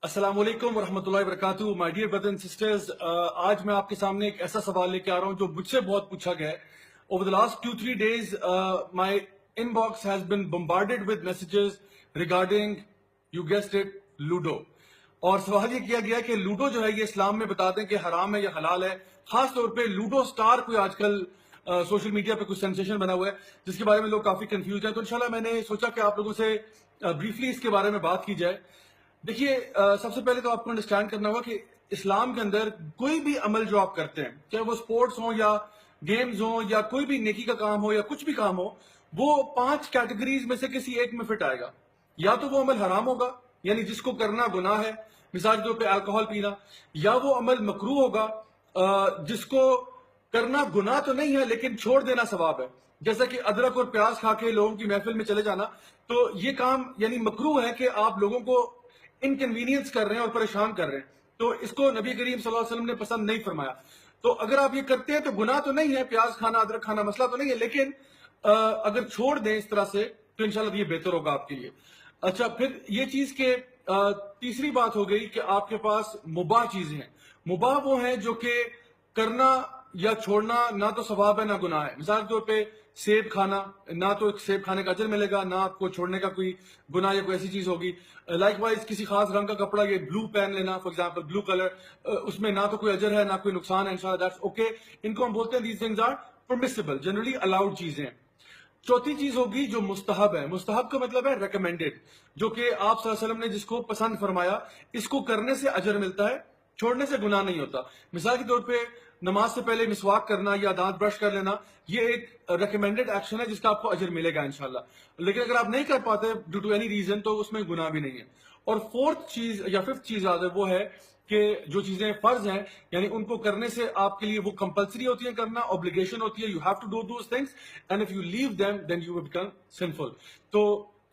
السلام علیکم ورحمۃ اللہ وبرکاتہ my dear brother and sisters. آج میں آپ کے سامنے ایک ایسا سوال لے کے آ رہا ہوں جو مجھ سے بہت پوچھا گیا ہے. Over the last 2-3 days my inbox has been bombarded with messages regarding you guessed it Ludo. اور سوال یہ کیا گیا کہ لوڈو جو ہے یہ اسلام میں بتا دیں کہ حرام ہے یا حلال ہے. خاص طور پہ لوڈو سٹار کوئی آج کل سوشل میڈیا پہ کچھ سینسیشن بنا ہوا ہے جس کے بارے میں لوگ کافی کنفیوز ہیں. تو انشاءاللہ میں نے سوچا کہ آپ لوگوں سے بریفلی اس کے بارے میں بات کی جائے. دیکھیے سب سے پہلے تو آپ کو انڈرسٹینڈ کرنا ہوگا کہ اسلام کے اندر کوئی بھی عمل جو آپ کرتے ہیں چاہے وہ سپورٹس ہوں یا گیمز ہوں یا کوئی بھی نیکی کا کام ہو یا کچھ بھی کام ہو وہ 5 کیٹیگریز میں سے کسی ایک میں فٹ آئے گا. یا تو وہ عمل حرام ہوگا یعنی جس کو کرنا گناہ ہے, مثال کے طور پہ الکوہل پینا, یا وہ عمل مکروہ ہوگا جس کو کرنا گناہ تو نہیں ہے لیکن چھوڑ دینا ثواب ہے, جیسا کہ ادرک اور پیاز کھا کے لوگوں کی محفل میں چلے جانا. تو یہ کام یعنی مکروہ ہے کہ آپ لوگوں کو انکنوینئنس کر رہے ہیں اور پریشان کر رہے ہیں, تو اس کو نبی کریم صلی اللہ علیہ وسلم نے پسند نہیں فرمایا. تو اگر آپ یہ کرتے ہیں تو گناہ تو نہیں ہے, پیاز کھانا ادرک کھانا مسئلہ تو نہیں ہے, لیکن اگر چھوڑ دیں اس طرح سے تو انشاءاللہ یہ بہتر ہوگا آپ کے لیے. اچھا, پھر یہ چیز کہ تیسری بات ہو گئی کہ آپ کے پاس مباح چیزیں ہیں. مباح وہ ہیں جو کہ کرنا یا چھوڑنا نہ تو ثواب ہے نہ گناہ ہے. مثال کے طور پہ سیب کھانا, نہ تو سیب کھانے کا اجر ملے گا نہ آپ کو چھوڑنے کا کوئی گناہ یا کوئی ایسی چیز ہوگی. لائک وائز کسی خاص رنگ کا کپڑا, یہ بلو پہن لینا فار ایگزامپل, بلو کلر, اس میں نہ تو کوئی اجر ہے نہ کوئی نقصان ہے, انشاءاللہ دیٹس اوکے. ان کو ہم بولتے ہیں these things are permissible, generally allowed چیزیں. چوتھی چیز ہوگی جو مستحب ہے. مستحب کا مطلب ہے ریکمینڈیڈ, جو کہ آپ صلی اللہ علیہ وسلم نے جس کو پسند فرمایا, اس کو کرنے سے اجر ملتا ہے, چھوڑنے سے گناہ نہیں ہوتا. مثال کے طور پہ نماز سے پہلے مسواک کرنا یا دانت برش کر لینا, یہ ایک ریکمینڈیڈ ایکشن ہے جس کا آپ کو اجر ملے گا انشاءاللہ. لیکن اگر آپ نہیں کر پاتے ڈیو ٹو اینی ریزن تو اس میں گناہ بھی نہیں ہے. اور فورتھ چیز یا ففتھ چیز وہ ہے کہ جو چیزیں فرض ہیں یعنی ان کو کرنے سے آپ کے لیے وہ کمپلسری ہوتی ہیں, کرنا اوبلیگیشن ہوتی ہے, you have to do those things and if you leave them then you will become sinful. تو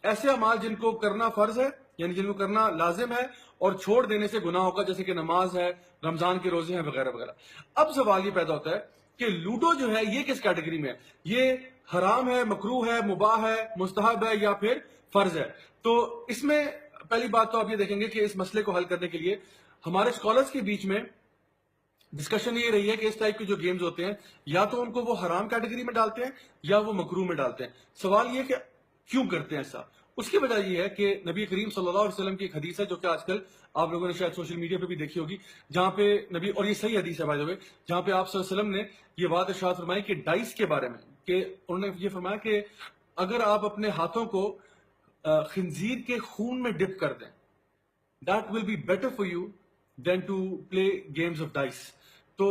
ایسے اعمال جن کو کرنا فرض ہے یعنی جن کو کرنا لازم ہے اور چھوڑ دینے سے گناہ ہوگا, جیسے کہ نماز ہے, رمضان کے روزے ہیں وغیرہ وغیرہ. اب سوال یہ پیدا ہوتا ہے کہ لوڈو جو ہے یہ کس کیٹیگری میں ہے, یہ حرام ہے, مکروہ ہے, مباح ہے, مستحب ہے یا پھر فرض ہے. تو اس میں پہلی بات تو آپ یہ دیکھیں گے کہ اس مسئلے کو حل کرنے کے لیے ہمارے اسکالرس کے بیچ میں ڈسکشن یہ رہی ہے کہ اس ٹائپ کے جو گیمز ہوتے ہیں یا تو ان کو وہ حرام کیٹیگری میں ڈالتے ہیں یا وہ مکروہ میں ڈالتے ہیں. سوال یہ کہ کیوں کرتے ہیں ایسا. اس کی وجہ یہ ہے کہ نبی کریم صلی اللہ علیہ وسلم کی ایک حدیث ہے جو کہ آج کل آپ لوگوں نے شاید سوشل میڈیا پہ بھی دیکھی ہوگی, جہاں پہ نبی, اور یہ صحیح حدیث ہے بائی دی وے, جہاں پہ آپ صلی اللہ علیہ وسلم نے یہ بات ارشاد فرمائی کہ ڈائس کے بارے میں, کہ انہوں نے یہ فرمایا کہ اگر آپ اپنے ہاتھوں کو خنزیر کے خون میں ڈپ کر دیں, that will be better for you than to play games of dice. تو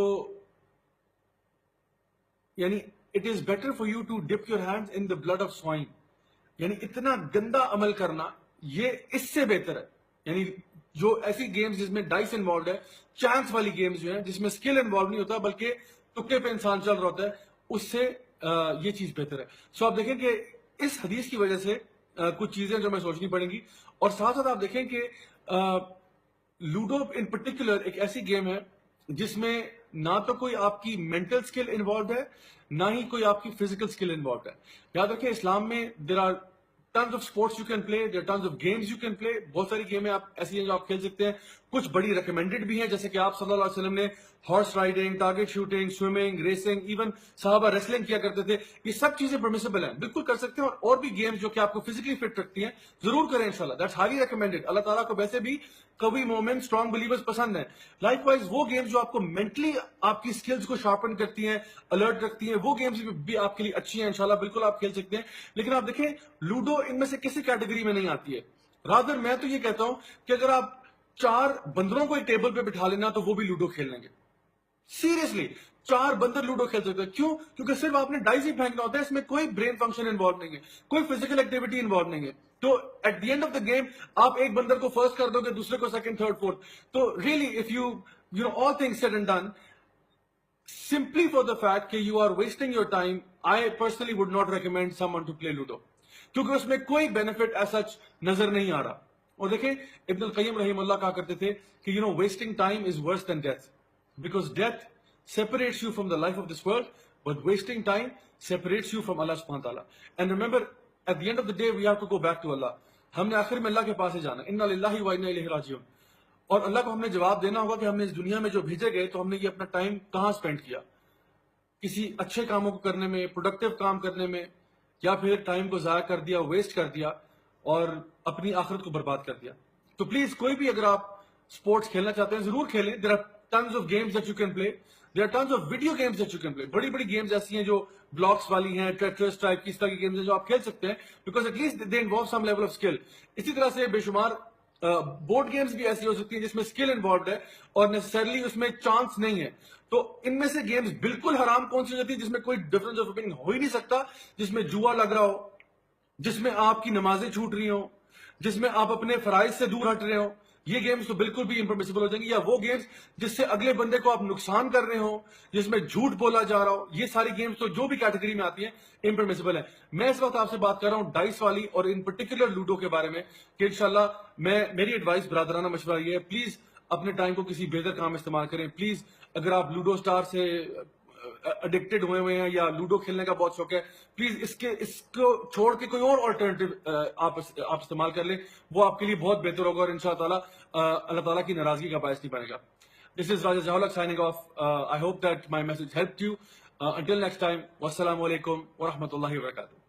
یعنی it is better for you to dip your hands in the blood of swine. یعنی اتنا گندا عمل کرنا یہ اس سے بہتر ہے. یعنی جو ایسی گیمز جس میں ڈائس انوالوڈ ہے, چانس والی گیمز جو ہیں جس میں اسکل انوالو نہیں ہوتا بلکہ تکے پہ انسان چل رہا ہوتا ہے, اس سے یہ چیز بہتر ہے. سو آپ دیکھیں کہ اس حدیث کی وجہ سے کچھ چیزیں جو ہمیں سوچنی پڑیں گی. اور ساتھ ساتھ آپ دیکھیں کہ لوڈو ان پرٹیکولر ایک ایسی گیم ہے جس میں نہ تو کوئی آپ کی مینٹل اسکل انوالوڈ ہے نہ ہی کوئی آپ کی فزیکل اسکل انوالوڈ ہے. یاد رکھیں اسلام میں there are tons of sports you can play, there tons of games you can play. بہت ساری گیمیں آپ ایسی ہیں جو آپ کھیل سکتے ہیں, کچھ بڑی ریکمینڈیڈ بھی ہیں جیسے کہ آپ صلی اللہ علیہ وسلم نے horse riding, target shooting, swimming, racing, even صحابہ ریسلنگ کیا کرتے تھے. یہ سب چیزیں پرمیسیبل ہیں, بالکل کر سکتے ہیں. اور بھی گیمز جو کہ آپ کو فزیکلی فٹ رکھتی ہیں ضرور کریں انشاءاللہ, دیٹس ہائیلی ریکمینڈیڈ. اللہ تعالیٰ کو ویسے بھی قوی مومن, اسٹرانگ بلیورز پسند ہیں. لائک وائز وہ گیمز جو آپ کو مینٹلی آپ کی اسکلز کو شارپن کرتی ہیں, الرٹ رکھتی ہیں, وہ گیمز بھی آپ کے لیے اچھی ہیں انشاءاللہ, بالکل آپ کھیل سکتے ہیں. لیکن آپ دیکھیں لوڈو ان میں سے کسی کیٹیگری میں نہیں آتی ہے. رادر میں تو یہ کہتا ہوں کہ اگر آپ 4 بندروں کو ایک ٹیبل پہ بٹھا لینا تو وہ بھی لوڈو کھیل لیں گے. سیریسلی 4 بندر لوڈو کھیل سکتے ہیں. کیوں؟ کیونکہ صرف آپ نے ڈائز ہی پھینکنا ہوتا ہے, اس میں کوئی برین فنکشن انوالو نہیں ہے, کوئی فزیکل ایکٹیویٹی انوالو نہیں ہے. تو at the end of the game آپ ایک بندر کو فرسٹ کر دو گے, دوسرے کو سیکنڈ, تھرڈ, فورتھ. تو really if you know all things said and done, simply for the fact کہ you are wasting your time, I personally would not recommend someone to play Ludo, کیونکہ اس میں کوئی benefit as such نظر نہیں آ رہا. اور دیکھیں ابن القیم رحمہ اللہ کہا کرتے تھے کہ wasting time is worse than death, because death separates you from the life of this world, but wasting time separates you from Allah subhanahu wa ta'ala. And remember, at the end of the day we have to go back to Allah. ہم نے آخر میں اللہ کے پاس ہی جانا, اِنَّا لِلَّهِ وَإِنَّا إِلَيْهِ رَاجِعُونَ. اور اللہ کو ہم نے جواب دینا ہوگا کہ ہم نے اس دنیا میں جو بھیجے گئے تو ہم نے یہ اپنا ٹائم کہاں سپینڈ کیا, کسی اچھے کاموں کو کرنے میں, پروڈکٹیو کام کرنے میں, یا پھر ٹائم کو ضائع کر دیا, ویسٹ کر دیا اور اپنی آخرت کو برباد کر دیا. تو پلیز کوئی بھی اگر آپ اسپورٹس کھیلنا چاہتے ہیں ضرور کھیلیں. There are tons of games that you can play, there are tons of video games that you can play. بڑی بڑی گیمز ایسی ہیں جو بلاکس والی ہیں, ٹریٹرس ٹائپ کی اس طرح کی گیمز ہیں جو آپ کھیل سکتے ہیں, because at least they involve some level of skill. اسی طرح سے بے شمار بورڈ گیمز بھی ایسی ہو سکتی ہیں جس میں اسکل انوالوڈ ہے اور نیسسرلی اس میں چانس نہیں ہے. تو ان میں سے گیمز بالکل حرام کون سی ہوتی ہے جس میں کوئی ڈفرنس آف اوپینین ہو ہی نہیں سکتا, جس میں جوا لگ رہا ہو, جس میں آپ کی نمازیں چھوٹ رہی ہوں, جس میں آپ اپنے فرائض سے دور ہٹ رہے ہو. یہ گیمز تو بالکل بھی امپرمیسیبل ہو جائیں گی. یا وہ گیمز جس سے اگلے بندے کو آپ نقصان کر رہے ہو, جس میں جھوٹ بولا جا رہا ہو, یہ ساری گیمز تو جو بھی کیٹیگری میں آتی ہیں امپرمیسیبل ہے. میں اس وقت آپ سے بات کر رہا ہوں ڈائس والی اور ان پرٹیکولر لوڈو کے بارے میں کہ انشاءاللہ میری ایڈوائس برادرانہ مشورہ یہ ہے, پلیز اپنے ٹائم کو کسی بہتر کام میں استعمال کریں. پلیز اگر آپ لوڈو اسٹار سے اڈکٹڈ ہوئے ہیں یا لوڈو کھیلنے کا بہت شوق ہے, پلیز اس کو چھوڑ کے کوئی اور آلٹرنیٹو آپ استعمال کر لیں, وہ آپ کے لیے بہت بہتر ہوگا اور انشاءاللہ اللہ تعالیٰ کی ناراضگی کا باعث نہیں بنے گا. This is Raja Jawlak signing off. I hope that my message helped you. Until next time, wassalamu alaikum wa rahmatullahi wa barakatuh.